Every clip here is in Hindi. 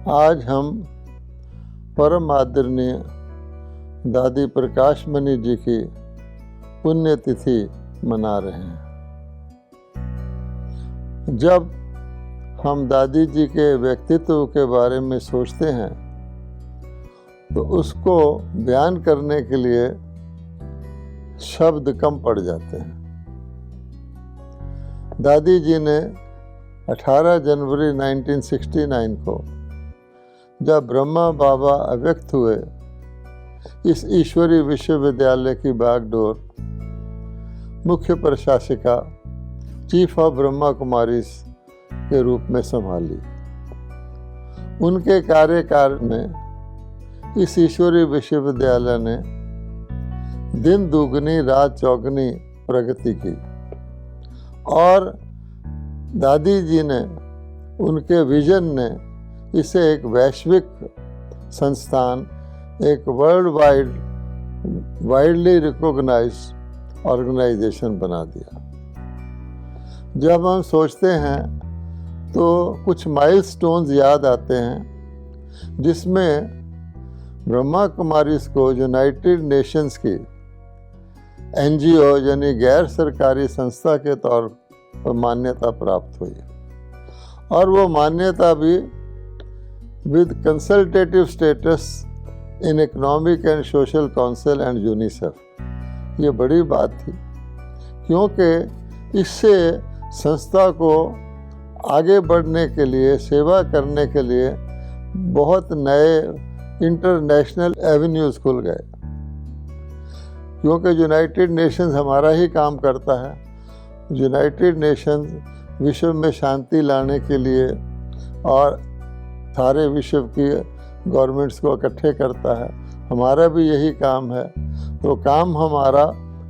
आज हम परम आदरणीय दादी प्रकाशमणि जी की पुण्यतिथि मना रहे हैं। जब हम दादी जी के व्यक्तित्व के बारे में सोचते हैं तो उसको बयान करने के लिए शब्द कम पड़ जाते हैं। दादी जी ने 18 जनवरी 1969 को जब ब्रह्मा बाबा अव्यक्त हुए, इस ईश्वरीय विश्वविद्यालय की बागडोर मुख्य प्रशासिका चीफ ऑफ ब्रह्मा कुमारीज के रूप में संभाली। उनके कार्यकाल में इस ईश्वरीय विश्वविद्यालय ने दिन दुगनी रात चौगनी प्रगति की और दादी जी ने, उनके विजन ने इसे एक वैश्विक संस्थान, एक वाइडली रिकॉग्नाइज्ड ऑर्गेनाइजेशन बना दिया। जब हम सोचते हैं तो कुछ माइलस्टोन्स याद आते हैं, जिसमें ब्रह्मा कुमारीज को यूनाइटेड नेशंस की NGO यानी गैर सरकारी संस्था के तौर पर मान्यता प्राप्त हुई और वो मान्यता भी with consultative status in economic and social council and UNICEF. ये बड़ी बात थी क्योंकि इससे संस्था को आगे बढ़ने के लिए, सेवा करने के लिए बहुत नए इंटरनेशनल एवेन्यूज़ खुल गए। क्योंकि यूनाइटेड नेशंस हमारा ही काम करता है। यूनाइटेड नेशंस विश्व में शांति लाने के लिए और सारे विश्व की गवर्नमेंट्स को इकट्ठे करता है। हमारा भी यही काम है, तो काम हमारा,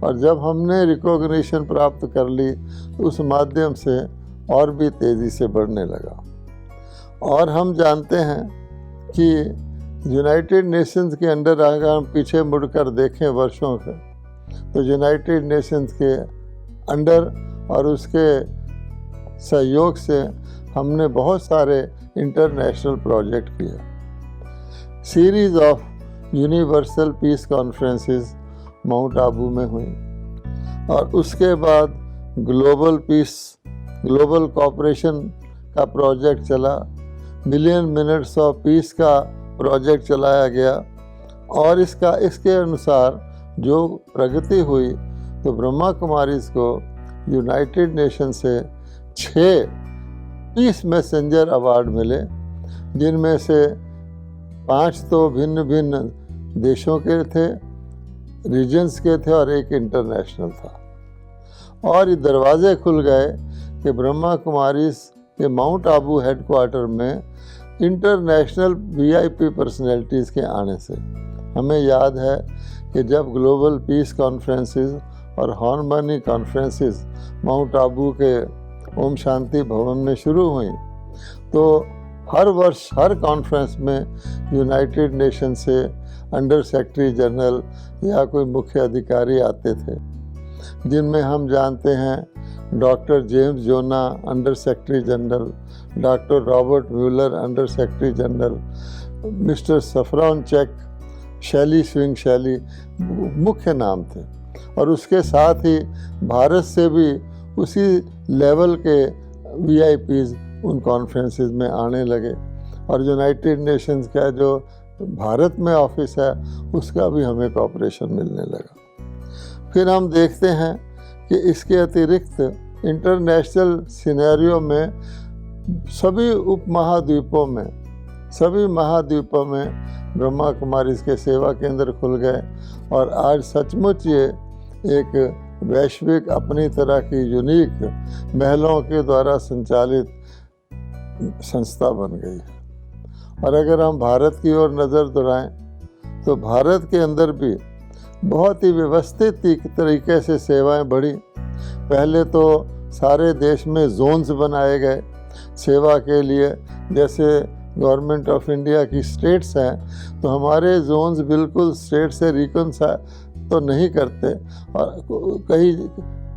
और जब हमने रिकॉग्निशन प्राप्त कर ली तो उस माध्यम से और भी तेज़ी से बढ़ने लगा। और हम जानते हैं कि यूनाइटेड नेशंस के अंडर अगर हम पीछे मुड़कर देखें वर्षों के, तो यूनाइटेड नेशंस के अंडर और उसके सहयोग से हमने बहुत सारे इंटरनेशनल प्रोजेक्ट किए। Series of universal peace conferences mount Abu में हुई और उसके बाद ग्लोबल कोऑपरेशन का प्रोजेक्ट चला, मिलियन मिनट्स ऑफ पीस का प्रोजेक्ट चलाया गया और इसके अनुसार जो प्रगति हुई तो ब्रह्मा कुमारीज को यूनाइटेड नेशन से 6 पीस मैसेंजर अवार्ड मिले, जिनमें से 5 तो भिन्न भिन्न देशों के थे, रीजन्स के थे और एक इंटरनेशनल था। और ये दरवाजे खुल गए कि ब्रह्मा कुमारीज के माउंट आबू हेडक्वार्टर में इंटरनेशनल VIP पर्सनैलिटीज़ के आने से। हमें याद है कि जब ग्लोबल पीस कॉन्फ्रेंसेस और हार्मनी कॉन्फ्रेंसेस माउंट आबू के ओम शांति भवन में शुरू हुई, तो हर वर्ष हर कॉन्फ्रेंस में यूनाइटेड नेशन से अंडर सेक्रेटरी जनरल या कोई मुख्य अधिकारी आते थे, जिनमें हम जानते हैं doctor James Jonah under secretary general, doctor Robert Muller under secretary general, mister Safronchuk, शैली स्विंग शैली मुख्य नाम थे। और उसके साथ ही भारत से भी उसी लेवल के VIPs उन कॉन्फ्रेंसेस में आने लगे और यूनाइटेड नेशंस का जो भारत में ऑफिस है उसका भी हमें कॉपरेशन मिलने लगा। फिर हम देखते हैं कि इसके अतिरिक्त इंटरनेशनल सिनेरियो में सभी महाद्वीपों में ब्रह्मा कुमारीज के सेवा केंद्र खुल गए और आज सचमुच ये एक वैश्विक अपनी तरह की यूनिक महिलाओं के द्वारा संचालित संस्था बन गई है। और अगर हम भारत की ओर नज़र दौड़ाएं तो भारत के अंदर भी बहुत ही व्यवस्थित तरीके से सेवाएं बढ़ी। पहले तो सारे देश में जोन्स बनाए गए सेवा के लिए। जैसे गवर्नमेंट ऑफ इंडिया की स्टेट्स हैं तो हमारे जोन्स बिल्कुल स्टेट से रिकॉन्साइल तो नहीं करते और कई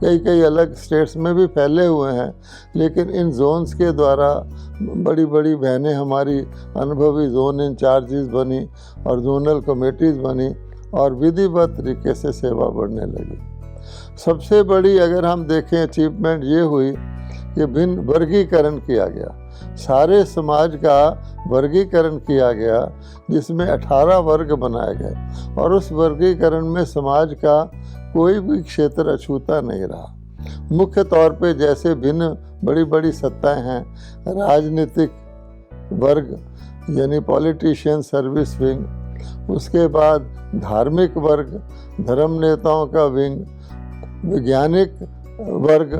कई कई अलग स्टेट्स में भी फैले हुए हैं, लेकिन इन जोन्स के द्वारा बड़ी बड़ी बहनें हमारी अनुभवी जोन इंचार्जेस बनी और जोनल कमेटीज़ बनी और विधिवत तरीके से सेवा बढ़ने लगी। सबसे बड़ी अगर हम देखें अचीवमेंट ये हुई कि भिन्न वर्गीकरण किया गया, सारे समाज का वर्गीकरण किया गया जिसमें 18 वर्ग बनाए गए और उस वर्गीकरण में समाज का कोई भी क्षेत्र अछूता नहीं रहा। मुख्य तौर पे जैसे भिन्न बड़ी बड़ी सत्ताएं हैं, राजनीतिक वर्ग यानी पॉलिटिशियन सर्विस विंग, उसके बाद धार्मिक वर्ग, धर्म नेताओं का विंग, वैज्ञानिक वर्ग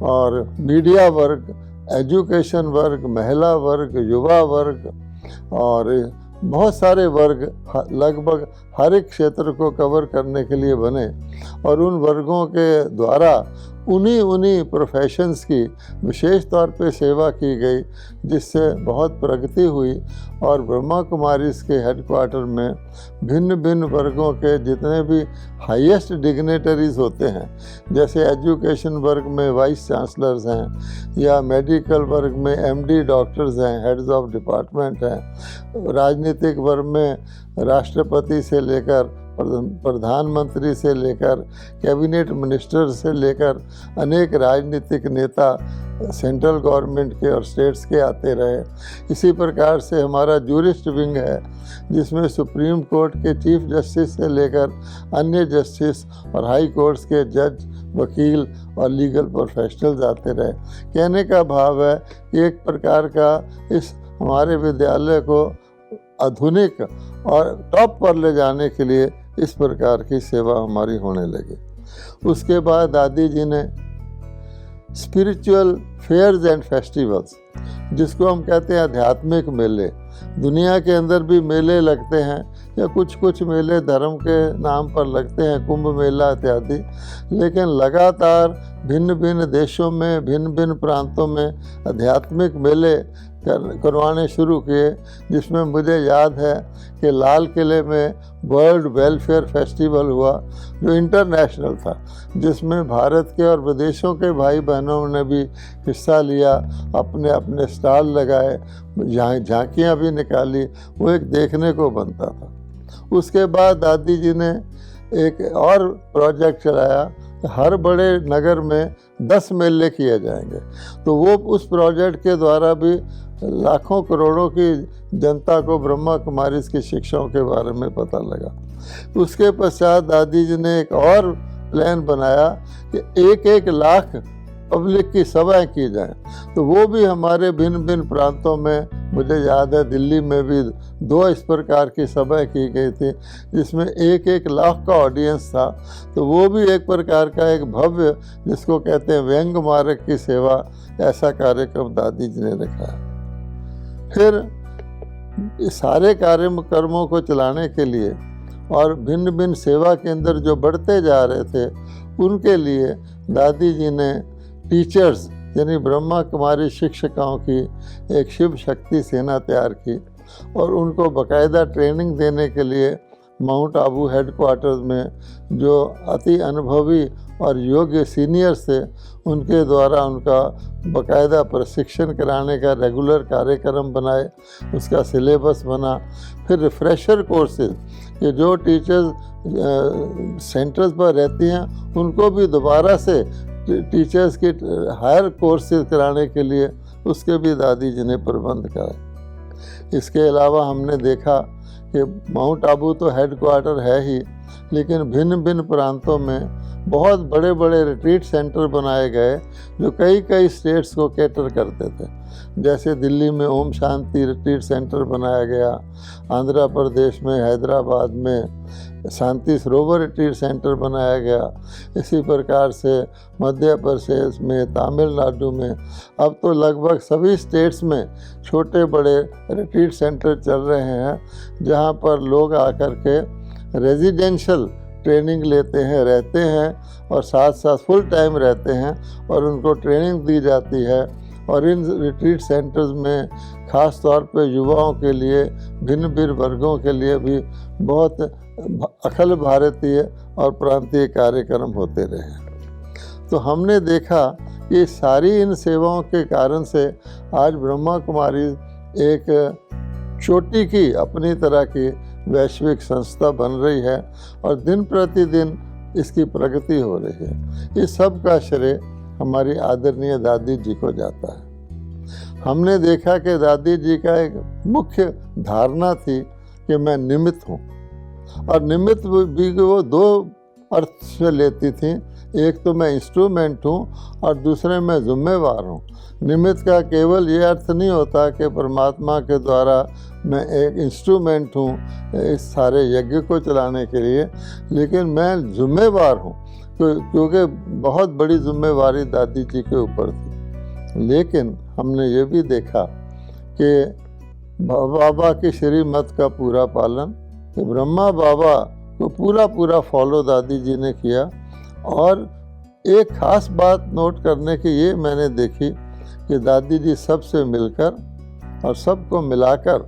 और मीडिया वर्ग, एजुकेशन वर्ग, महिला वर्ग, युवा वर्ग और बहुत सारे वर्ग लगभग हर एक क्षेत्र को कवर करने के लिए बने और उन वर्गों के द्वारा उन्हीं प्रोफेशंस की विशेष तौर पे सेवा की गई, जिससे बहुत प्रगति हुई और ब्रह्मा कुमारीज़ के हेडक्वार्टर में भिन्न भिन्न वर्गों के जितने भी हाईएस्ट डिग्नेटरीज होते हैं, जैसे एजुकेशन वर्ग में वाइस चांसलर्स हैं या मेडिकल वर्ग में एमडी डॉक्टर्स हैं, हेड्स ऑफ डिपार्टमेंट हैं, राजनीतिक वर्ग में राष्ट्रपति से लेकर प्रधानमंत्री से लेकर कैबिनेट मिनिस्टर से लेकर अनेक राजनीतिक नेता सेंट्रल गवर्नमेंट के और स्टेट्स के आते रहे। इसी प्रकार से हमारा जूरिस्ट विंग है जिसमें सुप्रीम कोर्ट के चीफ जस्टिस से लेकर अन्य जस्टिस और हाई कोर्ट्स के जज, वकील और लीगल प्रोफेशनल्स आते रहे। कहने का भाव है कि एक प्रकार का इस हमारे विद्यालय को आधुनिक और टॉप पर ले जाने के लिए इस प्रकार की सेवा हमारी होने लगी। उसके बाद दादी जी ने स्पिरिचुअल फेयर्स एंड फेस्टिवल्स, जिसको हम कहते हैं आध्यात्मिक मेले, दुनिया के अंदर भी मेले लगते हैं या कुछ मेले धर्म के नाम पर लगते हैं, कुंभ मेला इत्यादि, लेकिन लगातार भिन्न भिन्न देशों में, भिन्न भिन्न प्रांतों में आध्यात्मिक मेले करवाने शुरू किए, जिसमें मुझे याद है कि लाल किले में वर्ल्ड वेलफेयर फेस्टिवल हुआ जो इंटरनेशनल था, जिसमें भारत के और विदेशों के भाई बहनों ने भी हिस्सा लिया, अपने अपने स्टॉल लगाए, झांकियाँ भी निकाली, वो एक देखने को बनता था। उसके बाद दादी जी ने एक और प्रोजेक्ट चलाया, हर बड़े नगर में 10 मेले किए जाएंगे, तो वो उस प्रोजेक्ट के द्वारा भी लाखों करोड़ों की जनता को ब्रह्मा कुमारीज़ की शिक्षाओं के बारे में पता लगा। उसके पश्चात दादी जी ने एक और प्लान बनाया कि 1-1 लाख पब्लिक की सभाएं की जाएं, तो वो भी हमारे भिन्न भिन्न प्रांतों में, मुझे याद है दिल्ली में भी 2 इस प्रकार की सभाएं की गई थी जिसमें 1-1 लाख का ऑडियंस था। तो वो भी एक प्रकार का एक भव्य, जिसको कहते हैं व्यंग मार्ग की सेवा, ऐसा कार्यक्रम दादी जी ने रखा। फिर इस सारे कर्मों को चलाने के लिए और भिन्न भिन्न सेवा के अंदर जो बढ़ते जा रहे थे, उनके लिए दादी जी ने टीचर्स यानी ब्रह्मा कुमारी शिक्षिकाओं की एक शिव शक्ति सेना तैयार की और उनको बाकायदा ट्रेनिंग देने के लिए माउंट आबू हेडक्वार्टर्स में जो अति अनुभवी और योग्य सीनियर्स थे, उनके द्वारा उनका बाकायदा प्रशिक्षण कराने का रेगुलर कार्यक्रम बनाए, उसका सिलेबस बना। फिर रिफ्रेशर कोर्सेज, ये जो टीचर्स सेंटर्स पर रहती हैं उनको भी दोबारा से टीचर्स के हायर कोर्सेज कराने के लिए उसके भी दादी जी ने प्रबंध कराए। इसके अलावा हमने देखा कि माउंट आबू तो हेडक्वार्टर है ही, लेकिन भिन्न भिन्न प्रांतों में बहुत बड़े बड़े रिट्रीट सेंटर बनाए गए जो कई स्टेट्स को कैटर करते थे। जैसे दिल्ली में ओम शांति रिट्रीट सेंटर बनाया गया, आंध्र प्रदेश में हैदराबाद में शांति सरोवर रिट्रीट सेंटर बनाया गया, इसी प्रकार से मध्य प्रदेश में, तमिलनाडु में, अब तो लगभग सभी स्टेट्स में छोटे बड़े रिट्रीट सेंटर चल रहे हैं, जहां पर लोग आकर के रेजिडेंशियल ट्रेनिंग लेते हैं, रहते हैं और साथ साथ फुल टाइम रहते हैं और उनको ट्रेनिंग दी जाती है। और इन रिट्रीट सेंटर्स में ख़ास तौर पे युवाओं के लिए, भिन्न भिन्न वर्गों के लिए भी बहुत अखिल भारतीय और प्रांतीय कार्यक्रम होते रहे। तो हमने देखा कि सारी इन सेवाओं के कारण से आज ब्रह्मा कुमारी एक छोटी की अपनी तरह की वैश्विक संस्था बन रही है और दिन प्रतिदिन इसकी प्रगति हो रही है। इस सब का श्रेय हमारी आदरणीय दादी जी को जाता है। हमने देखा कि दादी जी का एक मुख्य धारणा थी कि मैं निमित्त हूँ, और निमित्त भी वो दो अर्थ से लेती थी। एक तो मैं इंस्ट्रूमेंट हूँ और दूसरे मैं जिम्मेवार हूँ। निमित्त का केवल ये अर्थ नहीं होता कि परमात्मा के द्वारा मैं एक इंस्ट्रूमेंट हूँ इस सारे यज्ञ को चलाने के लिए, लेकिन मैं जिम्मेवार हूँ क्योंकि बहुत बड़ी जिम्मेवारी दादी जी के ऊपर थी। लेकिन हमने ये भी देखा कि बाबा की श्रीमत का पूरा पालन, कि ब्रह्मा बाबा को पूरा फॉलो दादी जी ने किया। और एक ख़ास बात नोट करने की ये मैंने देखी कि दादी जी सबसे मिलकर और सबको मिलाकर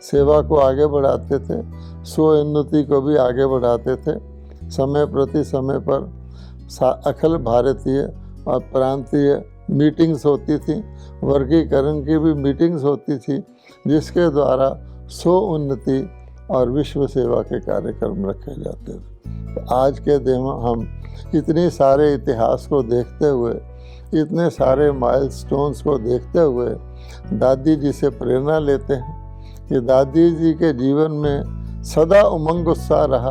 सेवा को आगे बढ़ाते थे, स्वोन्नति को भी आगे बढ़ाते थे। समय प्रति समय पर अखिल भारतीय और प्रांतीय मीटिंग्स होती थी, वर्गीकरण की भी मीटिंग्स होती थी, जिसके द्वारा स्वोन्नति और विश्व सेवा के कार्यक्रम रखे जाते थे। तो आज के दिन हम इतने सारे इतिहास को देखते हुए, इतने सारे माइलस्टोन्स को देखते हुए दादी जी से प्रेरणा लेते हैं कि दादी जी के जीवन में सदा उमंग उत्साह रहा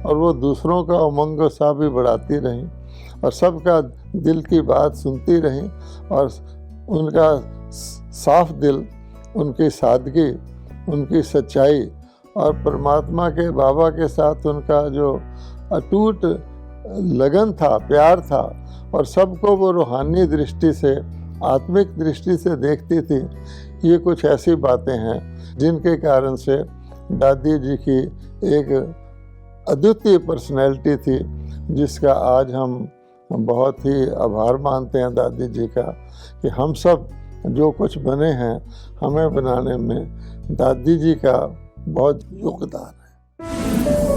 और वो दूसरों का उमंग उत्साह भी बढ़ाती रहीं और सबका दिल की बात सुनती रहीं। और उनका साफ दिल, उनकी सादगी, उनकी सच्चाई और परमात्मा के बाबा के साथ उनका जो अटूट लगन था, प्यार था, और सबको वो रूहानी दृष्टि से, आत्मिक दृष्टि से देखती थी। ये कुछ ऐसी बातें हैं जिनके कारण से दादी जी की एक अद्वितीय पर्सनैलिटी थी, जिसका आज हम बहुत ही आभार मानते हैं दादी जी का कि हम सब जो कुछ बने हैं, हमें बनाने में दादी जी का बहुत योगदान है।